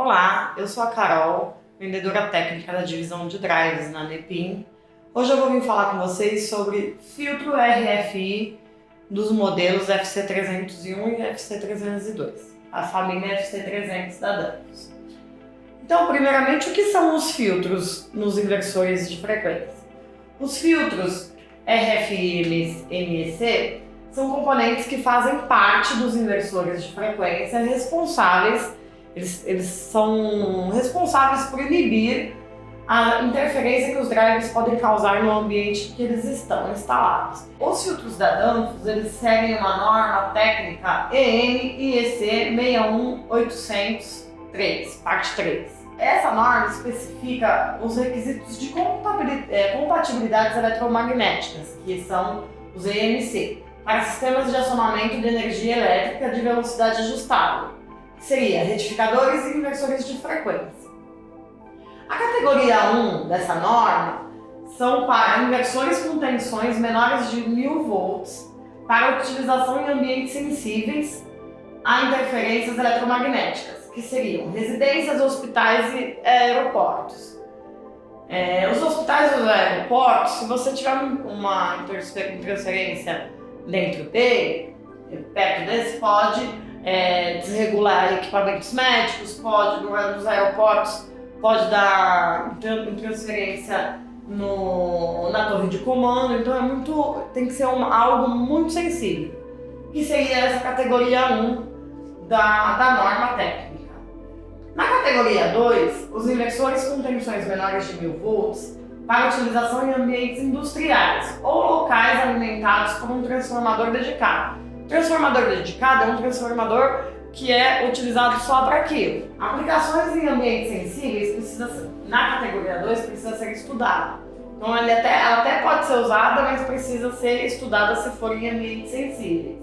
Olá, eu sou a Carol, vendedora técnica da divisão de drives na Nepin. Hoje eu vou vir falar com vocês sobre filtro RFI dos modelos FC301 e FC302, a família FC300 da Danfoss. Então, primeiramente, o que são os filtros nos inversores de frequência? Os filtros RFI e MEC são componentes que fazem parte dos inversores de frequência eles são responsáveis por inibir a interferência que os drivers podem causar no ambiente que eles estão instalados. Os filtros da Danfoss, eles seguem uma norma técnica EN IEC 61803, parte 3. Essa norma especifica os requisitos de compatibilidades eletromagnéticas, que são os EMC, para sistemas de acionamento de energia elétrica de velocidade ajustável, que seria retificadores e inversores de frequência. A categoria 1 dessa norma são para inversores com tensões menores de 1000 volts para utilização em ambientes sensíveis a interferências eletromagnéticas, que seriam residências, hospitais e aeroportos. Os hospitais e os aeroportos, se você tiver uma interferência dentro dele, perto desse, pode desregular equipamentos médicos, pode, nos aeroportos, pode dar interferência na torre de comando, então tem que ser algo muito sensível, que seria essa categoria 1 da norma técnica. Na categoria 2, os inversores com tensões menores de 1000 volts para utilização em ambientes industriais ou locais alimentados por um transformador dedicado. O transformador dedicado é um transformador que é utilizado só para aquilo. Aplicações em ambientes sensíveis, na categoria 2, precisa ser estudada. Então ela até pode ser usada, mas precisa ser estudada se for em ambientes sensíveis.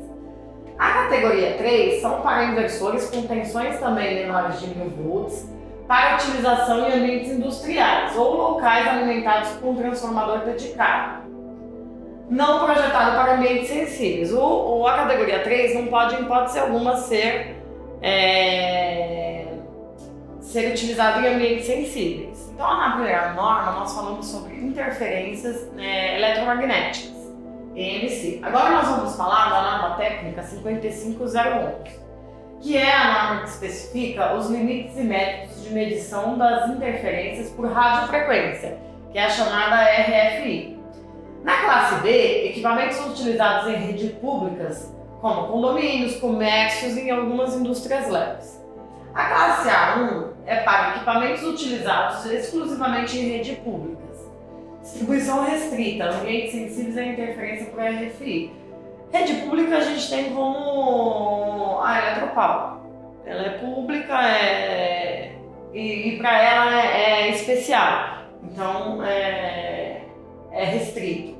A categoria 3 são para inversores com tensões também menores de 1000 volts para utilização em ambientes industriais ou locais alimentados por um transformador dedicado, não projetado para ambientes sensíveis. A categoria 3 não pode, em hipótese alguma, ser utilizado em ambientes sensíveis. Então, na primeira norma, nós falamos sobre interferências eletromagnéticas, EMC. Agora nós vamos falar da norma técnica 55011, que é a norma que especifica os limites e métodos de medição das interferências por radiofrequência, que é a chamada RFI. Na classe B, equipamentos são utilizados em redes públicas, como condomínios, comércios e em algumas indústrias leves. A classe A1 é para equipamentos utilizados exclusivamente em redes públicas. Distribuição restrita, ambientes sensíveis à interferência por RFI. Rede pública a gente tem como a Eletropaulo. Ela é pública e para ela é especial, então é restrito.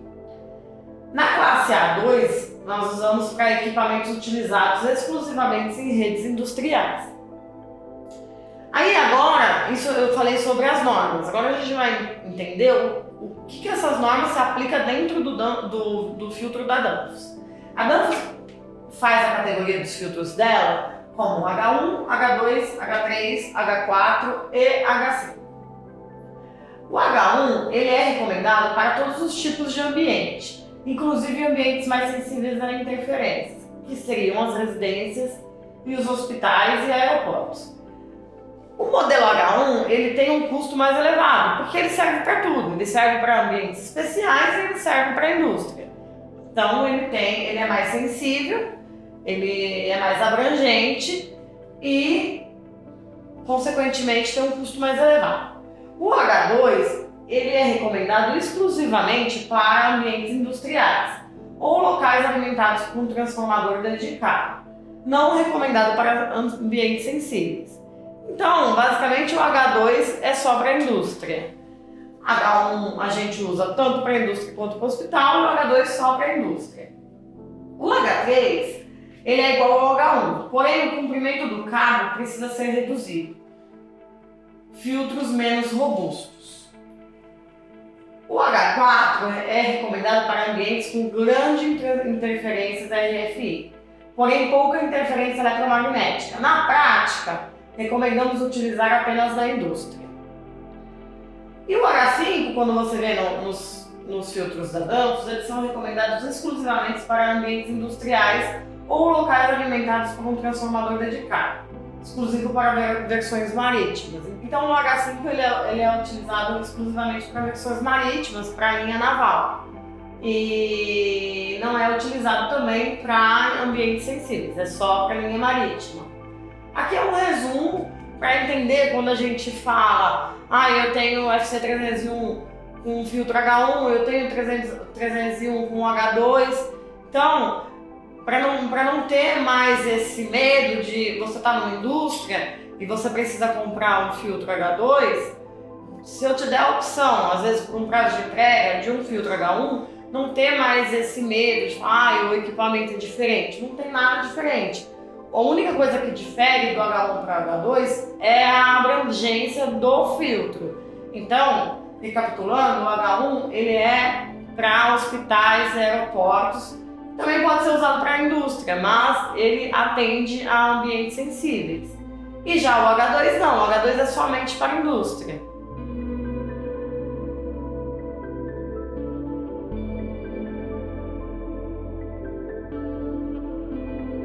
Na classe A2, nós usamos para equipamentos utilizados exclusivamente em redes industriais. Aí agora, isso eu falei sobre as normas, agora a gente vai entender o que essas normas se aplicam dentro do filtro da Danfoss. A Danfoss faz a categoria dos filtros dela como H1, H2, H3, H4 e H5. O H1 ele é recomendado para todos os tipos de ambiente, inclusive ambientes mais sensíveis a interferências, que seriam as residências e os hospitais e aeroportos. O modelo H1 ele tem um custo mais elevado, porque ele serve para tudo, ele serve para ambientes especiais e ele serve para a indústria. Então ele é mais sensível, ele é mais abrangente e, consequentemente, tem um custo mais elevado. O H2 ele é recomendado exclusivamente para ambientes industriais ou locais alimentados por um transformador dedicado, não recomendado para ambientes sensíveis. Então, basicamente, o H2 é só para a indústria. H1 a gente usa tanto para a indústria quanto para o hospital, e o H2 só para a indústria. O H3 ele é igual ao H1, porém o comprimento do cabo precisa ser reduzido. Filtros menos robustos. O H4 é recomendado para ambientes com grande interferência da RFI, porém pouca interferência eletromagnética. Na prática, recomendamos utilizar apenas na indústria. E o H5, quando você vê nos filtros da Danfoss, eles são recomendados exclusivamente para ambientes industriais ou locais alimentados por um transformador dedicado, exclusivo para versões marítimas. Então o H5 ele é utilizado exclusivamente para versões marítimas, para a linha naval. E não é utilizado também para ambientes sensíveis, é só para a linha marítima. Aqui é um resumo para entender quando a gente fala eu tenho FC301 com filtro H1, eu tenho 301 com H2. Então, para não ter mais esse medo de você estar numa indústria e você precisa comprar um filtro H2, se eu te der a opção, às vezes por um prazo de entrega, de um filtro H1, não ter mais esse medo de o equipamento é diferente. Não tem nada diferente. A única coisa que difere do H1 para H2 é a abrangência do filtro. Então, recapitulando, o H1 ele é para hospitais, aeroportos, também pode ser usado para a indústria, mas ele atende a ambientes sensíveis. E já o H2 não, o H2 é somente para a indústria.